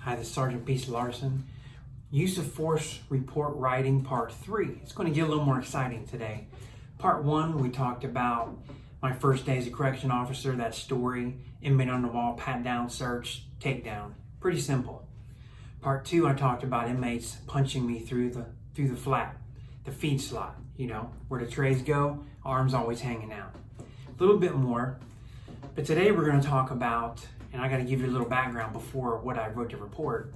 Hi, this is Sergeant Beast Larson. Use of Force Report Writing Part 3. It's going to get a little more exciting today. Part 1, we talked about my first day as a correction officer, that story, inmate on the wall, pat down, search, takedown. Pretty simple. Part 2, I talked about inmates punching me through the flat, the feed slot, where the trays go, arms always hanging out. A little bit more, but today we're going to talk about, and I got to give you a little background before what I wrote the report,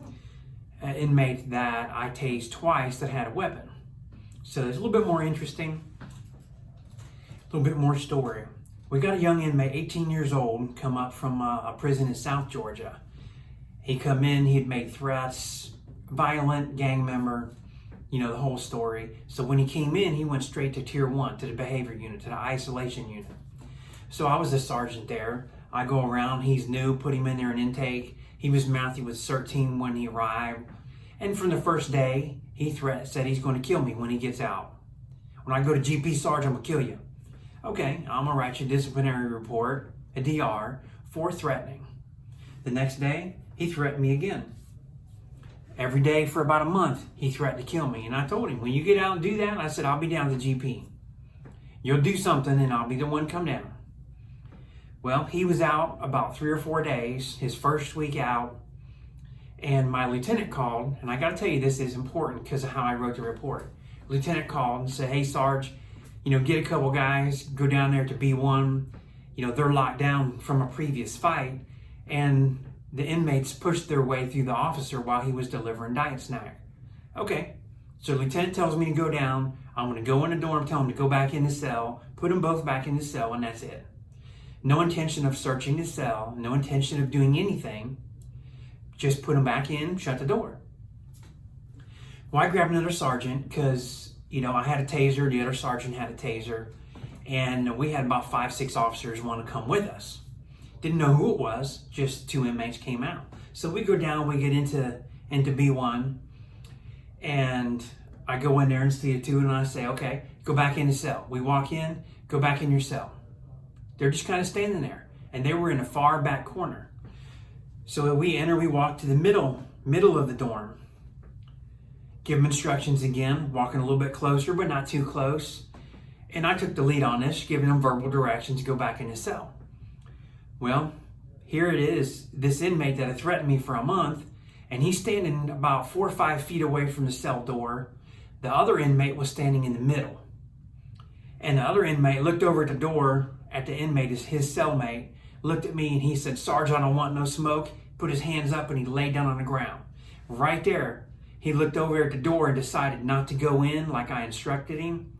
an inmate that I tased twice that had a weapon. So it's a little bit more interesting, a little bit more story. We got a young inmate, 18 years old, come up from a prison in South Georgia. He come in, he'd made threats, violent gang member, the whole story. So when he came in, he went straight to Tier 1, to the behavior unit, to the isolation unit. So I was the sergeant there. I go around, he's new, put him in there in intake. He was mouthy with 13 when he arrived. And from the first day, he said he's going to kill me when he gets out. When I go to GP Sarge, I'm going to kill you. Okay, I'm going to write you a disciplinary report, a DR, for threatening. The next day, he threatened me again. Every day for about a month, he threatened to kill me. And I told him, when you get out and do that, I said, I'll be down to GP. You'll do something and I'll be the one to come down. Well, he was out about 3 or 4 days, his first week out, and my lieutenant called, and I got to tell you this is important because of how I wrote the report. Lieutenant called and said, hey, Sarge, get a couple guys, go down there to B1. They're locked down from a previous fight, and the inmates pushed their way through the officer while he was delivering diet snack. Okay, so Lieutenant tells me to go down. I'm going to go in the dorm, tell him to go back in the cell, put them both back in the cell, and that's it. No intention of searching the cell, no intention of doing anything. Just put them back in, shut the door. Well, I grabbed another sergeant because, I had a taser, the other sergeant had a taser, and we had about 5, 6 officers want to come with us. Didn't know who it was, just 2 inmates came out. So we go down, we get into B1, and I go in there and see the 2, and I say, okay, go back in the cell. We walk in, go back in your cell. They're just kind of standing there, and they were in a far back corner. So we enter, we walk to the middle of the dorm. Give them instructions again, walking a little bit closer, but not too close. And I took the lead on this, giving them verbal directions to go back in the cell. Well, here it is, this inmate that had threatened me for a month, and he's standing about 4 or 5 feet away from the cell door. The other inmate was standing in the middle. And the other inmate looked over at the door at the inmate, his cellmate, looked at me and he said, Sarge, I don't want no smoke. Put his hands up and he laid down on the ground. Right there, he looked over at the door and decided not to go in like I instructed him.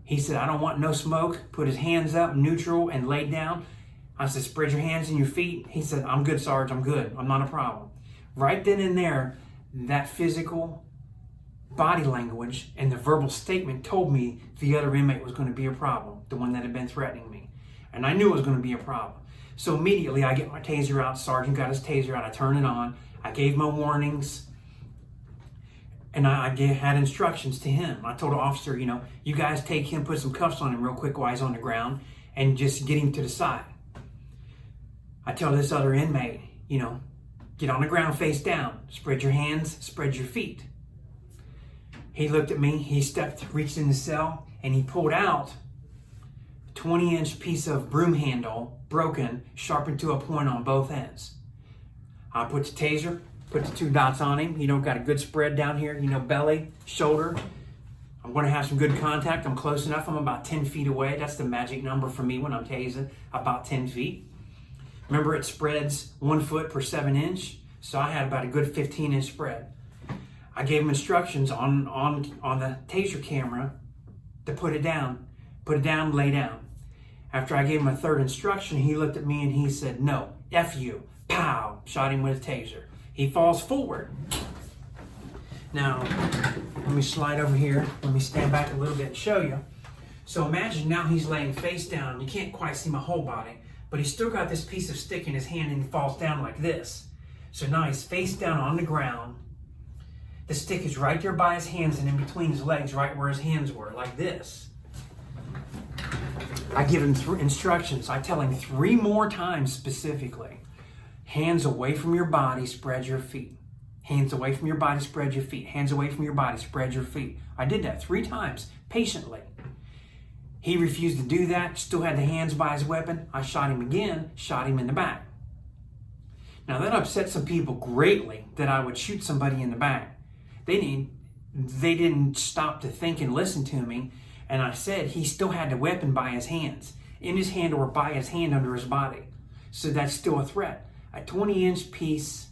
He said, I don't want no smoke. Put his hands up, neutral, and laid down. I said, spread your hands and your feet. He said, I'm good, Sarge, I'm good. I'm not a problem. Right then and there, that physical body language and the verbal statement told me the other inmate was going to be a problem, the one that had been threatening me. And I knew it was going to be a problem. So immediately I get my taser out, Sergeant got his taser out, I turn it on, I gave my warnings, and I had instructions to him. I told the officer, you guys take him, put some cuffs on him real quick while he's on the ground, and just get him to the side. I tell this other inmate, get on the ground face down, spread your hands, spread your feet. He looked at me, he reached in the cell, and he pulled out 20-inch piece of broom handle, broken, sharpened to a point on both ends. I put the taser, put the 2 dots on him, got a good spread down here, belly, shoulder. I'm going to have some good contact. I'm close enough. I'm about 10 feet away. That's the magic number for me when I'm tasing, about 10 feet. Remember, it spreads 1 foot per 7 inch, so I had about a good 15-inch spread. I gave him instructions on the taser camera to put it down, lay down. After I gave him a 3rd instruction, he looked at me and he said, no, F you, pow, shot him with a taser. He falls forward. Now, let me slide over here. Let me stand back a little bit and show you. So imagine now he's laying face down. You can't quite see my whole body, but he's still got this piece of stick in his hand and he falls down like this. So now he's face down on the ground. The stick is right there by his hands and in between his legs, right where his hands were, like this. I give him instructions. I tell him 3 more times specifically. Hands away from your body, spread your feet. Hands away from your body, spread your feet. Hands away from your body, spread your feet. I did that 3 times, patiently. He refused to do that, still had the hands by his weapon. I shot him again, shot him in the back. Now that upset some people greatly, that I would shoot somebody in the back. They didn't stop to think and listen to me. And I said he still had the weapon by his hands, in his hand or by his hand under his body. So that's still a threat. A 20-inch piece,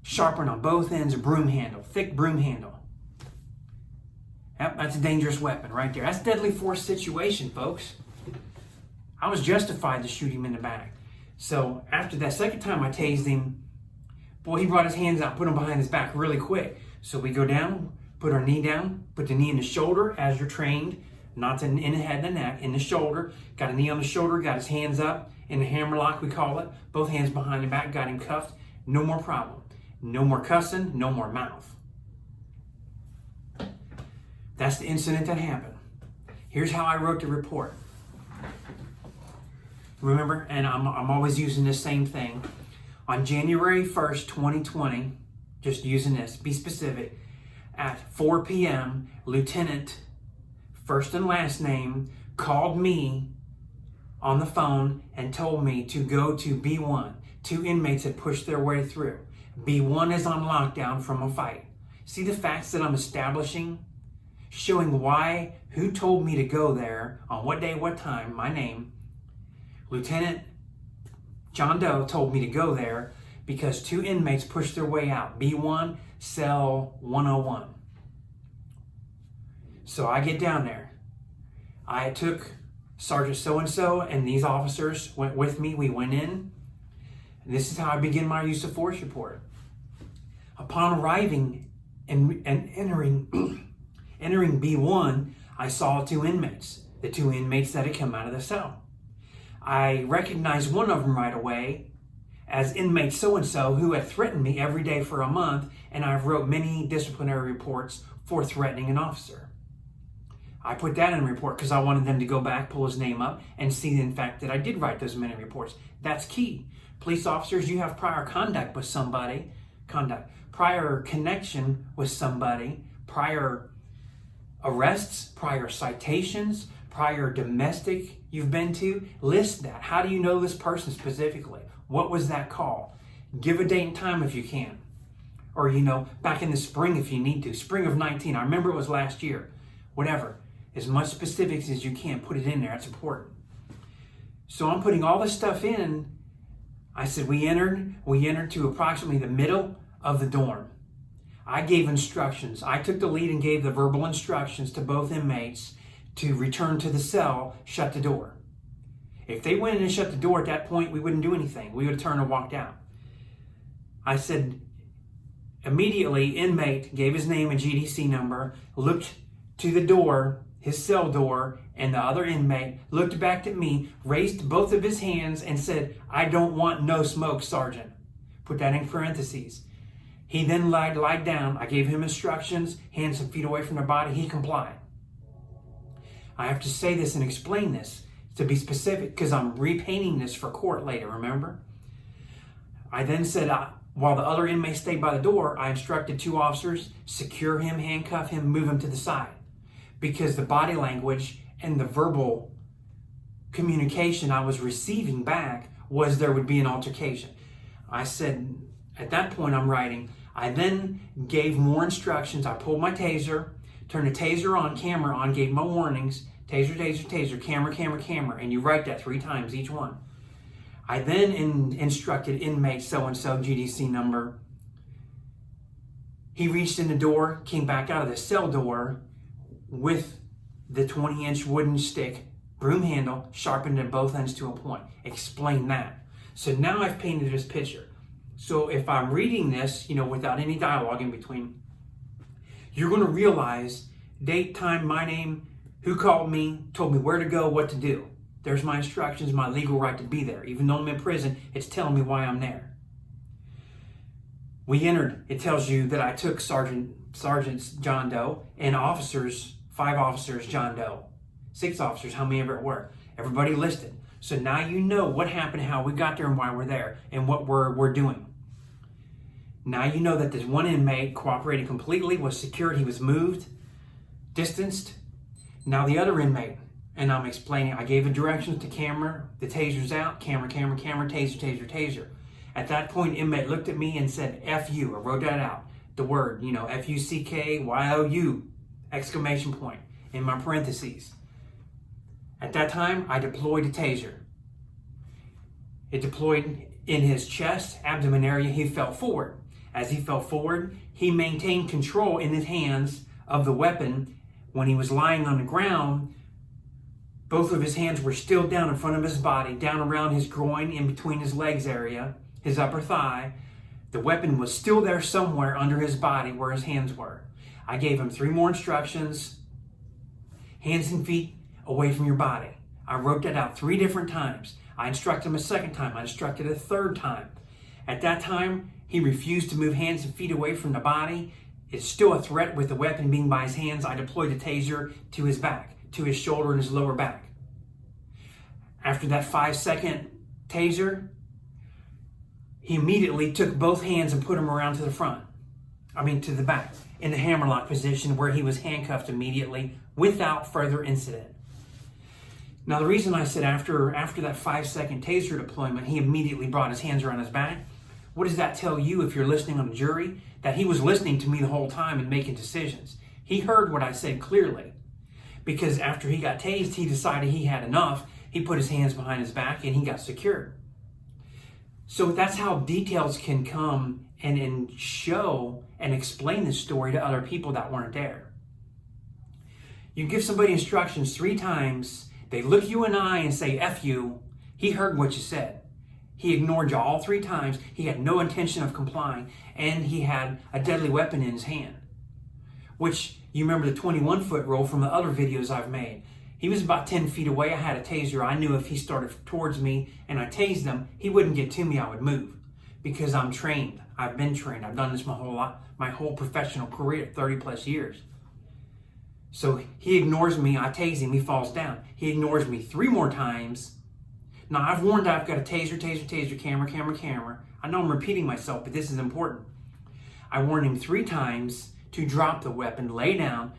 sharpened on both ends, a broom handle, thick broom handle. Yep, that's a dangerous weapon right there. That's a deadly force situation, folks. I was justified to shoot him in the back. So after that second time I tased him, boy, he brought his hands out, put them behind his back really quick. So we go down, put our knee down, put the knee in the shoulder as you're trained, not in the head and the neck, in the shoulder. Got a knee on the shoulder, got his hands up, in the hammer lock we call it, both hands behind the back, got him cuffed. No more problem. No more cussing, no more mouth. That's the incident that happened. Here's how I wrote the report. Remember, and I'm always using this same thing. On January 1st, 2020, just using this, be specific, at 4 p.m., Lieutenant, first and last name, called me on the phone and told me to go to B1. 2 inmates had pushed their way through. B1 is on lockdown from a fight. See the facts that I'm establishing? Showing why, who told me to go there, on what day, what time, my name. Lieutenant John Doe told me to go there because 2 inmates pushed their way out. B1, cell 101. So I get down there. I took Sergeant so-and-so and these officers went with me. We went in. This is how I begin my use of force report. Upon arriving and entering entering B1, I saw 2 inmates, the 2 inmates that had come out of the cell. I recognized one of them right away as inmate so-and-so who had threatened me every day for a month, and I've wrote many disciplinary reports for threatening an officer. I put that in a report because I wanted them to go back, pull his name up, and see in fact that I did write those many reports. That's key. Police officers, you have prior conduct with somebody, prior connection with somebody, prior arrests, prior citations, prior domestic you've been to. List that. How do you know this person specifically? What was that call? Give a date and time if you can. Or, back in the spring if you need to. Spring of 19. I remember it was last year. Whatever. As much specifics as you can, put it in there. It's important. So I'm putting all this stuff in. I said we entered to approximately the middle of the dorm. I gave instructions. I took the lead and gave the verbal instructions to both inmates to return to the cell, shut the door. If they went in and shut the door at that point, we wouldn't do anything. We would have turned and walked out. I said, immediately, inmate gave his name and GDC number, looked to the door, his cell door, and the other inmate looked back at me, raised both of his hands and said, "I don't want no smoke, Sergeant." Put that in parentheses. He then lied down. I gave him instructions, hands some feet away from the body. He complied. I have to say this and explain this to be specific because I'm repainting this for court later, remember? I then said, while the other inmate stayed by the door, I instructed 2 officers, secure him, handcuff him, move him to the side. Because the body language and the verbal communication I was receiving back was there would be an altercation. I said, at that point I'm writing, I then gave more instructions. I pulled my taser, turned the taser on, camera on, gave my warnings, taser, taser, taser, camera, camera, camera, and you write that 3 times each one. I then instructed inmate so-and-so, GDC number. He reached in the door, came back out of the cell door with the 20-inch wooden stick, broom handle, sharpened at both ends to a point. Explain that. So now I've painted this picture. So if I'm reading this, without any dialogue in between, you're going to realize date, time, my name, who called me, told me where to go, what to do. There's my instructions, my legal right to be there. Even though I'm in prison, it's telling me why I'm there. We entered. It tells you that I took Sergeants John Doe and officers, 5 officers John Doe, 6 officers, how many ever it were. Everybody listed. So now you know what happened, how we got there, and why we're there, and what we're doing. Now you know that this one inmate cooperated completely, was secured, he was moved, distanced. Now the other inmate, and I'm explaining, I gave the directions to camera, the taser's out, camera, camera, camera, taser, taser, taser. At that point, inmate looked at me and said, F you. I wrote that out. The word, F-U-C-K-Y-O-U, exclamation point, in my parentheses. At that time, I deployed the taser. It deployed in his chest, abdomen area. He fell forward. As he fell forward, he maintained control in his hands of the weapon. When he was lying on the ground, both of his hands were still down in front of his body, down around his groin, in between his legs area, his upper thigh. The weapon was still there somewhere under his body where his hands were. I gave him 3 more instructions. Hands and feet away from your body. I wrote that out 3 different times. I instructed him a second time. I instructed a third time. At that time, he refused to move hands and feet away from the body. It's still a threat with the weapon being by his hands. I deployed the taser to his back, to his shoulder and his lower back. After that 5-second taser, he immediately took both hands and put them around to the back, in the hammerlock position where he was handcuffed immediately without further incident. Now the reason I said after that 5-second taser deployment, he immediately brought his hands around his back, what does that tell you if you're listening on the jury? That he was listening to me the whole time and making decisions. He heard what I said clearly, because after he got tased, he decided he had enough. He put his hands behind his back and he got secured. So that's how details can come and show and explain this story to other people that weren't there. You give somebody instructions 3 times, they look you in the eye and say, F you. He heard what you said. He ignored you all 3 times. He had no intention of complying, and he had a deadly weapon in his hand, which you remember the 21-foot rule from the other videos I've made. He was about 10 feet away. I had a taser. I knew if he started towards me and I tased him, he wouldn't get to me. I would move because I'm trained. I've been trained. I've done this my whole professional career, 30 plus years. So he ignores me. I tase him. He falls down. He ignores me 3 more times. Now I've warned I've got a taser, taser, taser, camera, camera, camera. I know I'm repeating myself, but this is important. I warned him 3 times to drop the weapon, lay down,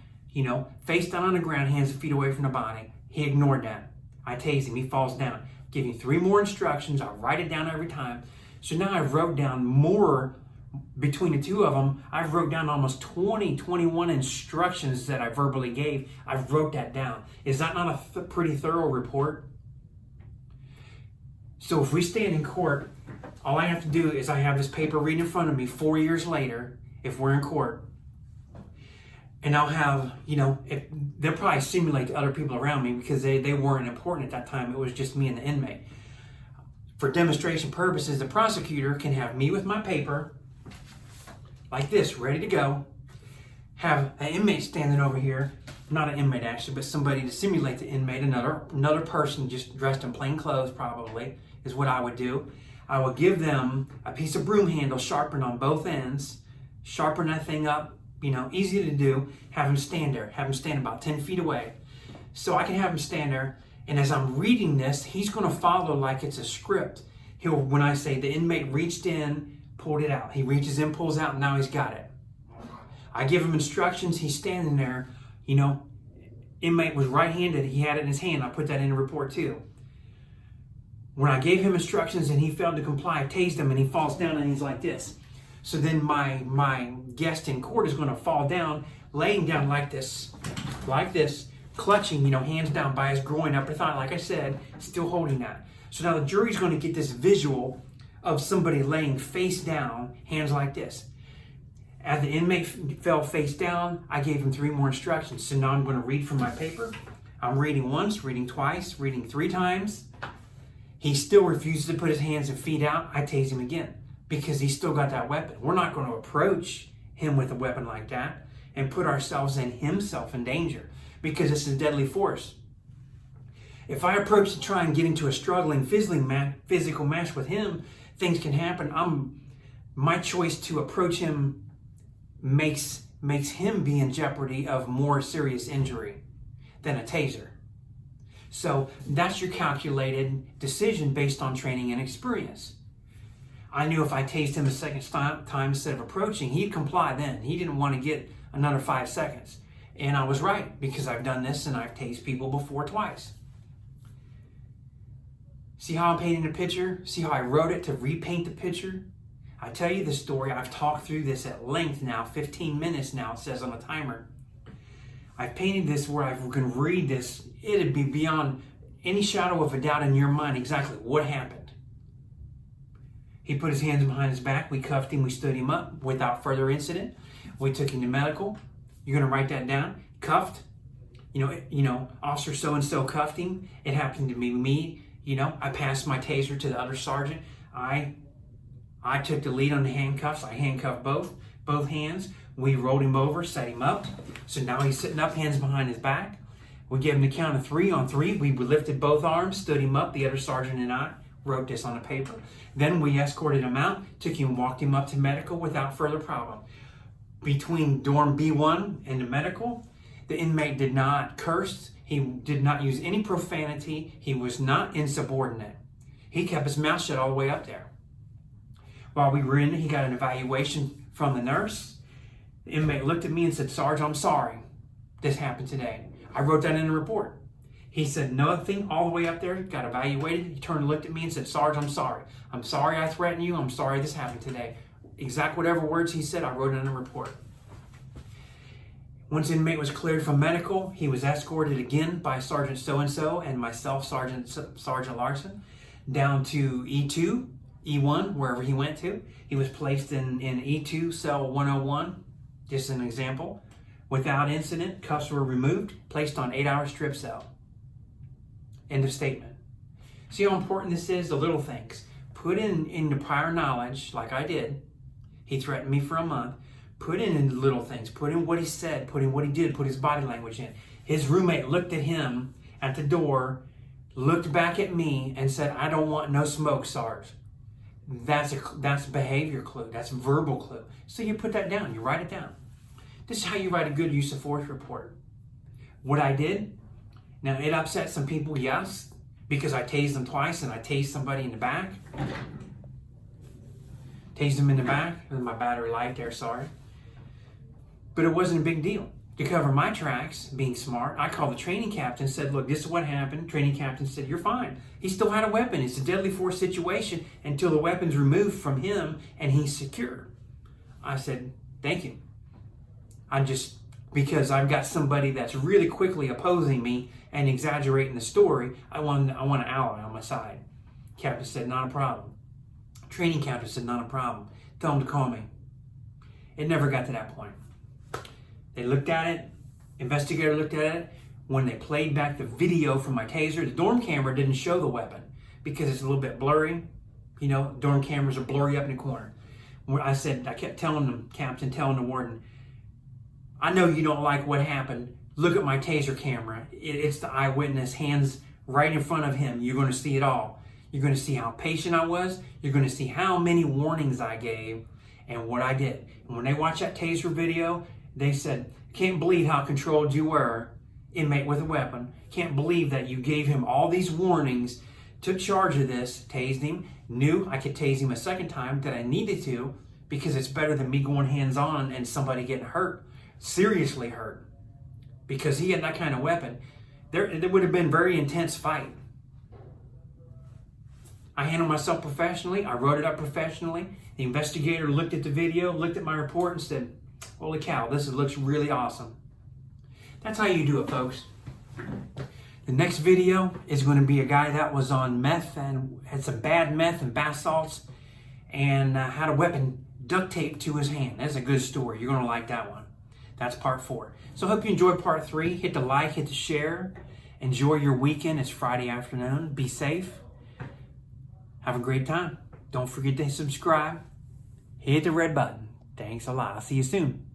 face down on the ground, hands and feet away from the body. He ignored that. I tased him. He falls down. Give him 3 more instructions. I write it down every time. So now I've wrote down more between the 2 of them. I've wrote down almost 21 instructions that I verbally gave. I've wrote that down. Is that not a pretty thorough report? So if we stand in court, all I have to do is I have this paper reading in front of me 4 years later, if we're in court. And I'll have, they'll probably simulate the other people around me because they weren't important at that time. It was just me and the inmate. For demonstration purposes, the prosecutor can have me with my paper like this, ready to go. Have an inmate standing over here. Not an inmate actually, but somebody to simulate the inmate. Another person just dressed in plain clothes probably is what I would do. I would give them a piece of broom handle sharpened on both ends. Sharpen that thing up. Easy to do. Have him stand there. Have him stand about 10 feet away. So I can have him stand there, and as I'm reading this, he's going to follow like it's a script. When I say the inmate reached in, pulled it out. He reaches in, pulls out, and now he's got it. I give him instructions. He's standing there. Inmate was right-handed. He had it in his hand. I put that in the report too. When I gave him instructions and he failed to comply, I tased him and he falls down and he's like this. So then my guest in court is going to fall down, laying down like this, clutching, hands down by his groin, upper thigh, like I said, still holding that. So now the jury's going to get this visual of somebody laying face down, hands like this. As the inmate fell face down, I gave him 3 more instructions. So now I'm going to read from my paper. I'm reading once, reading twice, reading 3 times. He still refuses to put his hands and feet out. I tase him again because he's still got that weapon. We're not going to approach him with a weapon like that and put ourselves and himself in danger because it's a deadly force. If I approach to try and get into a struggling physical match with him, things can happen. My choice to approach him makes him be in jeopardy of more serious injury than a taser. So that's your calculated decision based on training and experience. I knew if I tased him a second time instead of approaching, he'd comply then. He didn't want to get another 5 seconds. And I was right, because I've done this and I've tased people before twice. See how I'm painting the picture? See how I wrote it to repaint the picture? I tell you the story. I've talked through this at length now, 15 minutes now, it says on the timer. I've painted this where I can read this. It'd be beyond any shadow of a doubt in your mind exactly what happened. He put his hands behind his back. We cuffed him. We stood him up without further incident. We took him to medical. You're going to write that down. Cuffed. Officer so-and-so cuffed him. It happened to be me. I passed my taser to the other sergeant. I took the lead on the handcuffs. I handcuffed both hands. We rolled him over, set him up. So now he's sitting up, hands behind his back. We gave him the count of 3 on 3. We lifted both arms, stood him up. The other sergeant and I wrote this on the paper. Then we escorted him out, walked him up to medical without further problem. Between dorm B1 and the medical, the inmate did not curse. He did not use any profanity. He was not insubordinate. He kept his mouth shut all the way up there. While we were in it, he got an evaluation from the nurse. The inmate looked at me and said, "Sarge, I'm sorry this happened today." I wrote that in the report. He said nothing all the way up there, got evaluated. He turned and looked at me and said, "Sarge, I'm sorry. I'm sorry I threatened you. I'm sorry this happened today." Exact whatever words he said, I wrote it in the report. Once the inmate was cleared from medical, he was escorted again by Sergeant so-and-so and myself, Sergeant Larson, down to E2, E1, wherever he went to. He was placed in E2, cell 101, just an example. Without incident, cuffs were removed, placed on 8-hour strip cell. End of statement. See how important this is? The little things. Put in the prior knowledge, like I did. He threatened me for a month. Put in the little things. Put in what he said. Put in what he did. Put his body language in. His roommate looked at him at the door, looked back at me, and said, "I don't want no smoke, Sarge." That's a behavior clue. That's a verbal clue. So you put that down. You write it down. This is how you write a good use of force report. What I did, now it upset some people, yes, because I tased them twice and I tased somebody in the back. Tased him in the back. My battery light there, sorry. But it wasn't a big deal. To cover my tracks, being smart, I called the training captain and said, "Look, this is what happened." Training captain said, "You're fine." He still had a weapon. It's a deadly force situation until the weapon's removed from him and he's secure. I said, "Thank you." Because I've got somebody that's really quickly opposing me and exaggerating the story, I want an ally on my side. Captain said, "Not a problem." Training captain said, "Not a problem. Tell him to call me." It never got to that point. They looked at it. Investigator looked at it. When they played back the video from my taser, the dorm camera didn't show the weapon because it's a little bit blurry. Dorm cameras are blurry up in the corner. I kept telling the captain, telling the warden, "I know you don't like what happened. Look at my taser camera. It's the eyewitness, hands right in front of him. You're going to see it all. You're going to see how patient I was. You're going to see how many warnings I gave and what I did." And when they watched that taser video, they said, "Can't believe how controlled you were, inmate with a weapon. Can't believe that you gave him all these warnings, took charge of this, tased him, knew I could tase him a second time that I needed to because it's better than me going hands-on and somebody getting hurt, seriously hurt, because he had that kind of weapon. There would have been a very intense fight." I handled myself professionally. I wrote it up professionally. The investigator looked at the video, looked at my report and said, "Holy cow, this looks really awesome." That's how you do it, folks. The next video is going to be a guy that was on meth and had some bad meth and bath salts and had a weapon duct taped to his hand. That's a good story. You're going to like that one. That's part 4. So I hope you enjoyed part 3. Hit the like, hit the share. Enjoy your weekend. It's Friday afternoon. Be safe. Have a great time. Don't forget to subscribe. Hit the red button. Thanks a lot. I'll see you soon.